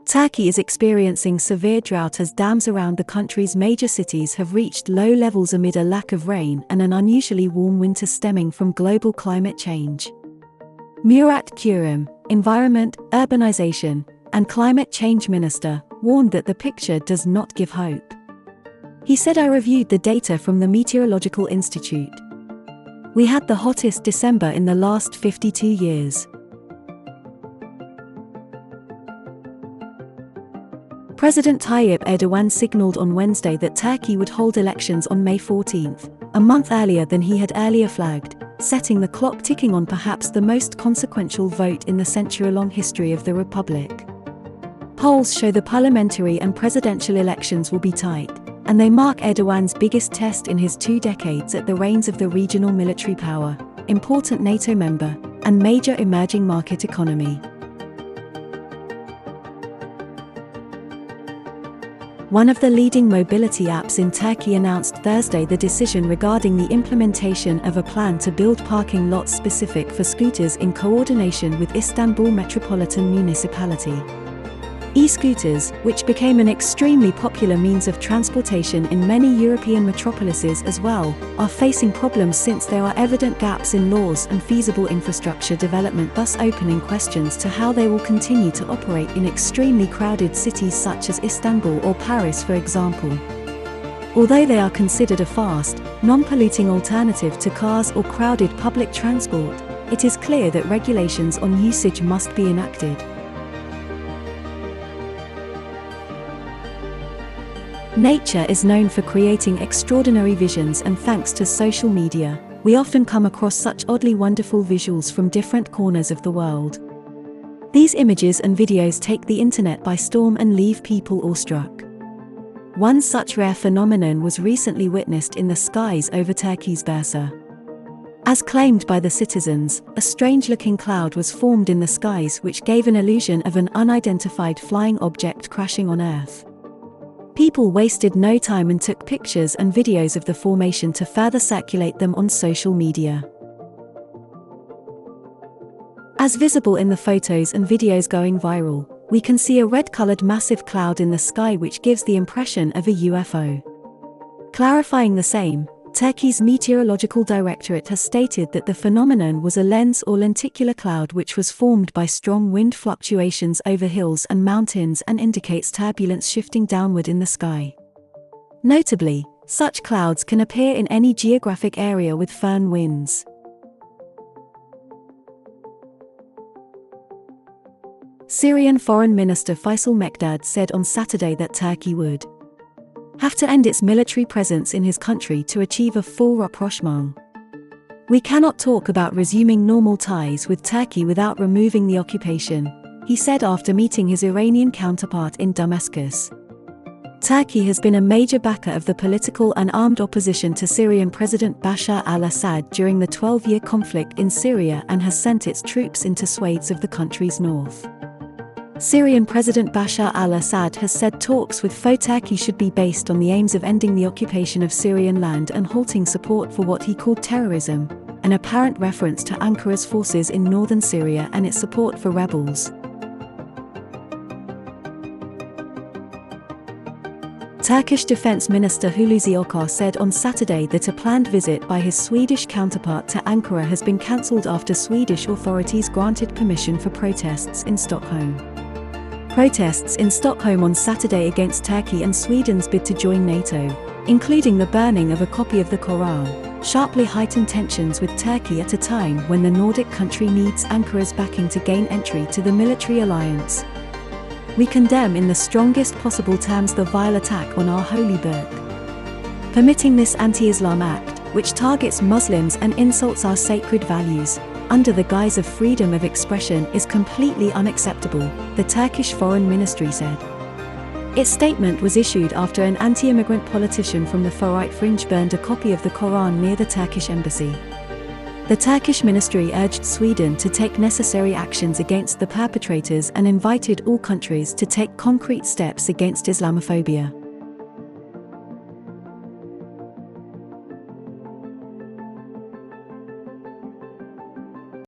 Turkey is experiencing severe drought as dams around the country's major cities have reached low levels amid a lack of rain and an unusually warm winter stemming from global climate change. Murat Kurum, Environment, Urbanization, and Climate Change Minister, warned that the picture does not give hope. He said, "I reviewed the data from the Meteorological Institute. We had the hottest December in the last 52 years. President Tayyip Erdogan signaled on Wednesday that Turkey would hold elections on May 14th, a month earlier than he had earlier flagged, setting the clock ticking on perhaps the most consequential vote in the century-long history of the republic. Polls show the parliamentary and presidential elections will be tight, and they mark Erdogan's biggest test in his 2 decades at the reins of the regional military power, important NATO member, and major emerging market economy. One of the leading mobility apps in Turkey announced Thursday the decision regarding the implementation of a plan to build parking lots specific for scooters in coordination with Istanbul Metropolitan Municipality. E-scooters, which became an extremely popular means of transportation in many European metropolises as well, are facing problems since there are evident gaps in laws and feasible infrastructure development, thus opening questions to how they will continue to operate in extremely crowded cities such as Istanbul or Paris, for example. Although they are considered a fast, non-polluting alternative to cars or crowded public transport, it is clear that regulations on usage must be enacted. Nature is known for creating extraordinary visions, and thanks to social media, we often come across such oddly wonderful visuals from different corners of the world. These images and videos take the internet by storm and leave people awestruck. One such rare phenomenon was recently witnessed in the skies over Turkey's Bursa. As claimed by the citizens, a strange-looking cloud was formed in the skies which gave an illusion of an unidentified flying object crashing on Earth. People wasted no time and took pictures and videos of the formation to further circulate them on social media. As visible in the photos and videos going viral, we can see a red-colored massive cloud in the sky which gives the impression of a UFO. Clarifying the same, Turkey's Meteorological Directorate has stated that the phenomenon was a lens or lenticular cloud which was formed by strong wind fluctuations over hills and mountains and indicates turbulence shifting downward in the sky. Notably, such clouds can appear in any geographic area with firm winds. Syrian Foreign Minister Faisal Mekdad said on Saturday that Turkey would have to end its military presence in his country to achieve a full rapprochement. "We cannot talk about resuming normal ties with Turkey without removing the occupation," he said after meeting his Iranian counterpart in Damascus. Turkey has been a major backer of the political and armed opposition to Syrian President Bashar al-Assad during the 12-year conflict in Syria and has sent its troops into swathes of the country's north. Syrian President Bashar al-Assad has said talks with foe Turkey should be based on the aims of ending the occupation of Syrian land and halting support for what he called terrorism, an apparent reference to Ankara's forces in northern Syria and its support for rebels. Turkish Defense Minister Hulusi Akar said on Saturday that a planned visit by his Swedish counterpart to Ankara has been cancelled after Swedish authorities granted permission for protests in Stockholm. Protests in Stockholm on Saturday against Turkey and Sweden's bid to join NATO, including the burning of a copy of the Quran, sharply heightened tensions with Turkey at a time when the Nordic country needs Ankara's backing to gain entry to the military alliance. "We condemn in the strongest possible terms the vile attack on our holy book. Permitting this anti-Islam act, which targets Muslims and insults our sacred values, under the guise of freedom of expression is completely unacceptable," the Turkish Foreign Ministry said. Its statement was issued after an anti-immigrant politician from the far-right fringe burned a copy of the Quran near the Turkish embassy. The Turkish ministry urged Sweden to take necessary actions against the perpetrators and invited all countries to take concrete steps against Islamophobia.